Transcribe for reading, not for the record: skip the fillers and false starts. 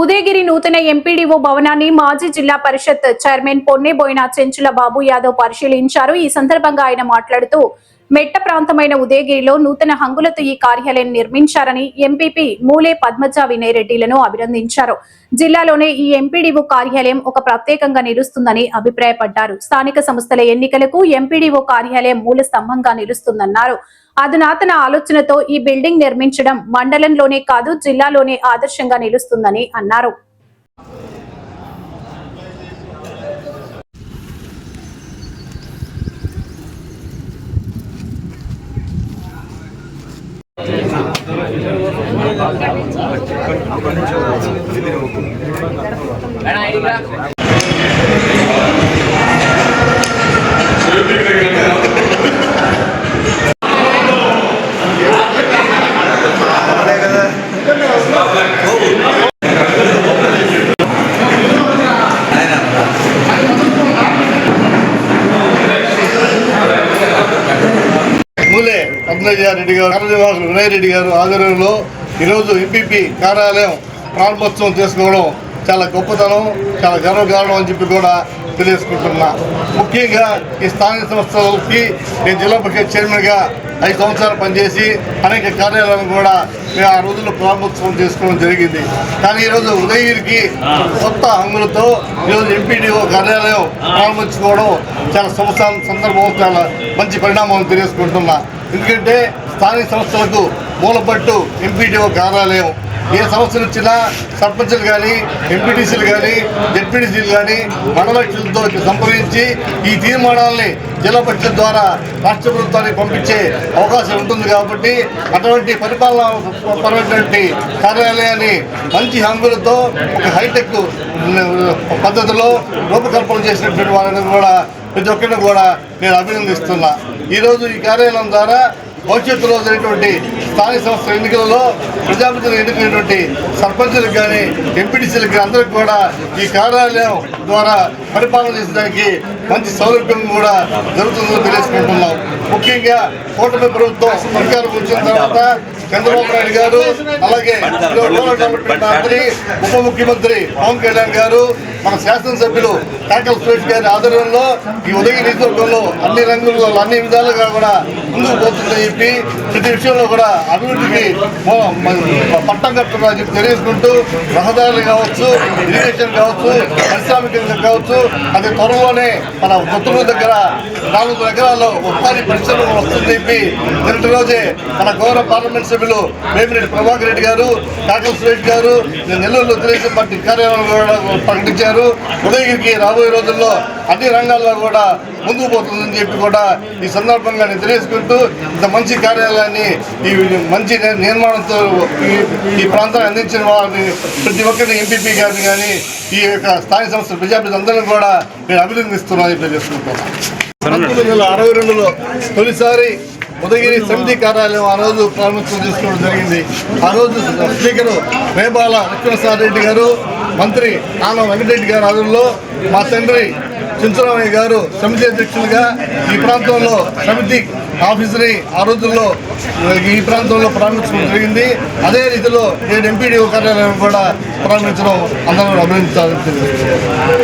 ఉదయగిరి నూతన ఎంపీడీఓ భవనాన్ని మాజీ జిల్లా పరిషత్ చైర్మన్ పొన్నేబోయిన చెంచుల బాబు యాదవ్ పరిశీలించారు। ఈ సందర్భంగా ఆయన మాట్లాడుతూ మెట్ట ప్రాంతమైన ఉదయగిరిలో నూతన హంగులతో ఈ కార్యాలయం నిర్మించారని ఎంపీపీ మూలే పద్మజ వినయ్ రెడ్డిలను అభినందించారు। జిల్లాలోనే ఈ ఎంపీడీఓ కార్యాలయం ఒక ప్రత్యేకంగా నిలుస్తుందని అభిప్రాయపడ్డారు। స్థానిక సంస్థల ఎన్నికలకు ఎంపీడీఓ కార్యాలయం మూల స్తంభంగా నిలుస్తుందన్నారు। అధునాతన ఆలోచనతో ఈ బిల్డింగ్ నిర్మించడం మండలంలోనే కాదు జిల్లాలోనే ఆదర్శంగా నిలుస్తుందని అన్నారు। మూలే పద్మజ రెడ్డి గారు కార్యనిర్వాహకులు వినయ్ రెడ్డి గారు ఆధ్వర్యంలో ఈరోజు ఎంపీపీ కార్యాలయం ప్రారంభోత్సవం చేసుకోవడం చాలా గొప్పతనం, చాలా గర్వకారణం అని చెప్పి కూడా తెలియజేసుకుంటున్నా। ముఖ్యంగా ఈ స్థానిక సంస్థలకి నేను జిల్లా పరిషత్ చైర్మన్గా 5 సంవత్సరాలు పనిచేసి అనేక కార్యాలయాలను కూడా మేము ఆ రోజుల్లో ప్రారంభోత్సవం చేసుకోవడం జరిగింది। కానీ ఈరోజు ఉదయగిరికి కొత్త హంగులతో ఈరోజు ఎంపీడీఓ కార్యాలయం ప్రారంభించుకోవడం చాలా సందర్భం, చాలా మంచి పరిణామం తెలియజేసుకుంటున్నా। ఎందుకంటే స్థానిక సంస్థలకు మూలపట్టు ఎంపీడీఓ కార్యాలయం ఏ సమస్యలు వచ్చినా సర్పంచులు కానీ ఎంపీటీసీలు కానీ జెడ్పీటీసీలు కానీ మండలతో సంప్రదించి ఈ తీర్మానాలని జిల్లా పరిషత్ ద్వారా రాష్ట్ర ప్రభుత్వానికి పంపించే అవకాశం ఉంటుంది। కాబట్టి అటువంటి పరిపాలనపరమైనటువంటి కార్యాలయాన్ని మంచి హంగులతో ఒక హైటెక్ పద్ధతిలో రూపకల్పన చేసినటువంటి వాళ్ళని కూడా ప్రతి ఒక్కరిని కూడా నేను అభినందిస్తున్నా। ఈరోజు ఈ కార్యాలయం ద్వారా భవిష్యత్తులో జరిగినటువంటి స్థానిక సంస్థల ఎన్నికలలో ప్రజాప్రతినిధులు ఎన్నికైనటువంటి సర్పంచులకు కానీ ఎంపీటీసీలకు కానీ అందరికీ కూడా ఈ కార్యాలయం ద్వారా పరిపాలన చేసడానికి మంచి సౌలభ్యం కూడా జరుగుతుందని తెలియజేసుకుంటున్నాం। ముఖ్యంగా కూటమి ప్రభుత్వం అధికారం వచ్చిన తర్వాత చంద్రబాబు నాయుడు గారు, అలాగే మంత్రి ఉప ముఖ్యమంత్రి పవన్ కళ్యాణ్ గారు, మన శాసనసభ్యులు టాకల్ సురేష్ గారి ఆధ్వర్యంలో ఈ ఉదయగిరి నియోజకవర్గంలో అన్ని రంగుల్లో అన్ని విధాలుగా కూడా ముందుకు పోతుందని చెప్పి ప్రతి విషయంలో కూడా అభివృద్ధికి పట్టం కట్టుకున్నారని చెప్పి తెలియజేసుకుంటూ రహదారులు కావచ్చు, ఇరిగేషన్ కావచ్చు, పారిశ్రామికంగా కావచ్చు, అది త్వరలోనే మన కొత్తూరు దగ్గర 4 ఎకరాల్లో ఉపాధి పరిశ్రమ వస్తుందని చెప్పి నిన్నటి రోజే మన గౌరవ పార్లమెంట్ సభ్యులు వేమిరెడ్డి ప్రభాకర్ రెడ్డి గారు, టాకల్ సురేష్ గారు నెల్లూరులో తెలుగుదేశం పార్టీ కార్యాలయం కూడా ప్రకటించారు। ఉదయగిరికి రాబోయే రోజుల్లో అన్ని రంగాల్లో కూడా ముందుకు పోతుందని చెప్పి కూడా ఈ సందర్భంగా నేను తెలియజేసుకుంటూ ఇంత మంచి కార్యాలయాన్ని ఈ మంచి నిర్మాణంతో ఈ ప్రాంతాన్ని అందించిన వారిని ప్రతి ఒక్కరిని ఎంపీపీ గారిని కానీ ఈ యొక్క స్థానిక సంస్థల ప్రజాప్రతినిధులు అందరినీ కూడా నేను అభినందిస్తున్నానని తెలియజేసుకుంటున్నాను। 1962లో తొలిసారి ఉదయగిరి సమితి కార్యాలయం ఆ రోజు ప్రారంభోత్సవం చేసుకోవడం జరిగింది। ఆ రోజు స్పీకరు రేబాల లక్ష్మణసార్ రెడ్డి గారు, మంత్రి ఆనం వెంకటరెడ్డి గారు ఆధ్వర్యంలో మా తండ్రి చెంచురామయ్య గారు సమితి అధ్యక్షులుగా ఈ ప్రాంతంలో సమితి ఆఫీసుని ఆ రోజుల్లో ఈ ప్రాంతంలో ప్రారంభించడం జరిగింది। అదే రీతిలో నేను ఎంపీడీఓ కార్యాలయం కూడా ప్రారంభించడం అందరూ అభినందించాలని తెలియజేస్తున్నాను।